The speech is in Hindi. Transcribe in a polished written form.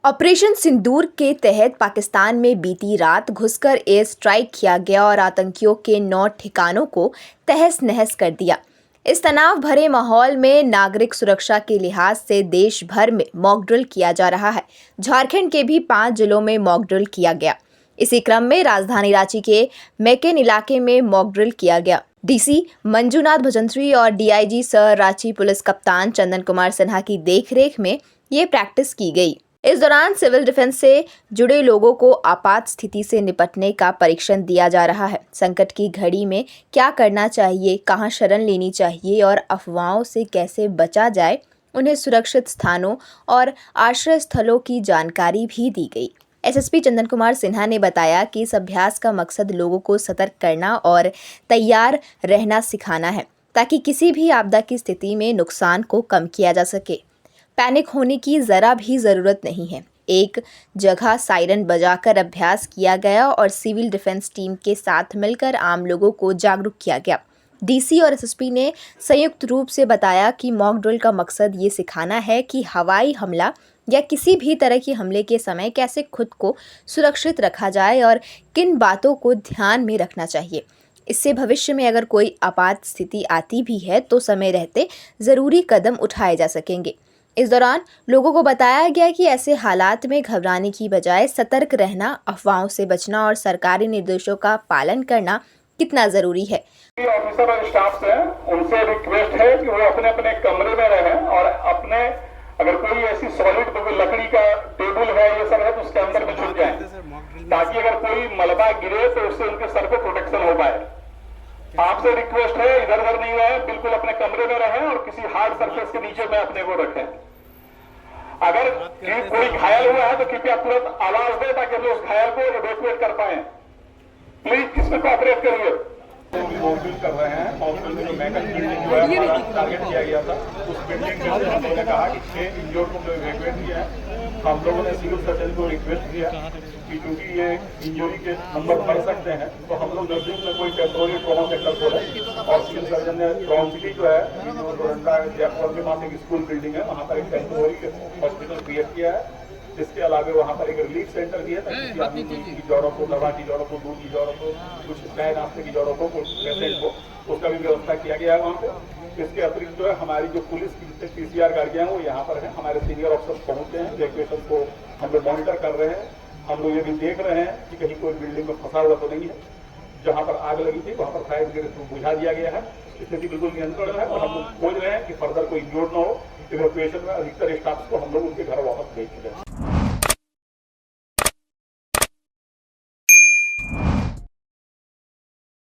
ऑपरेशन सिंदूर के तहत पाकिस्तान में बीती रात घुसकर एयर स्ट्राइक किया गया और आतंकियों के 9 ठिकानों को तहस नहस कर दिया। इस तनाव भरे माहौल में नागरिक सुरक्षा के लिहाज से देश भर में मॉक ड्रिल किया जा रहा है। झारखंड के भी 5 जिलों में मॉक ड्रिल किया गया। इसी क्रम में राजधानी रांची के मैकेन इलाके में मॉक ड्रिल किया गया। डीसी मंजूनाथ भजंत्री और डीआईजी सर रांची पुलिस कप्तान चंदन कुमार सिन्हा की देखरेख में ये प्रैक्टिस की गई। इस दौरान सिविल डिफेंस से जुड़े लोगों को आपात स्थिति से निपटने का परीक्षण दिया जा रहा है। संकट की घड़ी में क्या करना चाहिए, कहां शरण लेनी चाहिए और अफवाहों से कैसे बचा जाए, उन्हें सुरक्षित स्थानों और आश्रय स्थलों की जानकारी भी दी गई। एसएसपी चंदन कुमार सिन्हा ने बताया कि इस अभ्यास का मकसद लोगों को सतर्क करना और तैयार रहना सिखाना है, ताकि किसी भी आपदा की स्थिति में नुकसान को कम किया जा सके। पैनिक होने की ज़रा भी ज़रूरत नहीं है। एक जगह सायरन बजाकर अभ्यास किया गया और सिविल डिफेंस टीम के साथ मिलकर आम लोगों को जागरूक किया गया। डीसी और एसएसपी ने संयुक्त रूप से बताया कि मॉक ड्रिल का मकसद ये सिखाना है कि हवाई हमला या किसी भी तरह के हमले के समय कैसे खुद को सुरक्षित रखा जाए और किन बातों को ध्यान में रखना चाहिए। इससे भविष्य में अगर कोई आपात स्थिति आती भी है तो समय रहते ज़रूरी कदम उठाए जा सकेंगे। इस दौरान लोगों को बताया गया कि ऐसे हालात में घबराने की बजाय सतर्क रहना, अफवाहों से बचना और सरकारी निर्देशों का पालन करना कितना जरूरी है। ऑफिसर और स्टाफ हैं, उनसे रिक्वेस्ट है कि वो अपने अपने कमरे में रहें और अपने अगर कोई ऐसी सॉलिड लकड़ी का टेबल है ये सब है तो उसके अंदर में छुप जाएं, ताकि अगर कोई मलबा गिरे तो उससे उनके सर पे प्रोटेक्शन हो पाए। आपसे रिक्वेस्ट है इधर उधर नहीं रहे, बिल्कुल अपने कमरे में रहें और किसी हार्ड सरफेस के नीचे में अपने को रखें। अगर कोई घायल हुआ है तो कृपया तुरंत आवाज दें ताकि हम उस घायल को इवैक्यूएट कर पाए। प्लीज इसमें कोऑपरेट करिए। मॉकड्रिल कर रहे हैं। मॉकड्रिल में जो मैकेन बिल्डिंग जो है हमारा टारगेट किया गया था, उस बिल्डिंग में हम लोगों ने कहा कि 6 इंजर्ड को इवैक्यूएट किया है। हम लोगों ने सिविल सर्जन को रिक्वेस्ट किया कि क्योंकि ये इंजरी के नंबर बढ़ सकते हैं तो हम लोग नजदीक में कोई टेम्पोररी ट्रॉमा सेंटर खोलें। और सिविल सर्जन ने ट्रॉमा सिटी जो है जयपुर के पास एक स्कूल बिल्डिंग है, वहाँ पर एक टेम्पोररी हॉस्पिटल क्रिएट किया है। इसके अलावा वहाँ पर एक रिलीफ सेंटर भी है ताकि आदमी की जौरों को, दवा की जौरों को, दूध की जौरों को, कुछ नए नाश्ते की जौरों को, पेशेंट को, उसका भी व्यवस्था किया गया है वहाँ पे। इसके अतिरिक्त जो है हमारी जो पुलिस की जितने पीसीआर गाड़ियाँ हैं वो यहाँ पर है। हमारे सीनियर ऑफिसर्स पहुँचे हैं, इवैक्यूएशन को हम लोग मॉनिटर कर रहे हैं। हम लोग ये भी देख रहे हैं कि कहीं कोई बिल्डिंग में फंसा हुआ तो नहीं है। जहाँ पर आग लगी थी वहाँ पर फायर ब्रिगेड बुझा दिया गया है, स्थिति बिल्कुल नियंत्रण है और हम लोग खोज रहे हैं कि फर्दर कोई इंजर्ड ना हो। इवैक्यूएशन में अधिकतर स्टाफ को हम लोग उनके घर वापस भेज चुके हैं।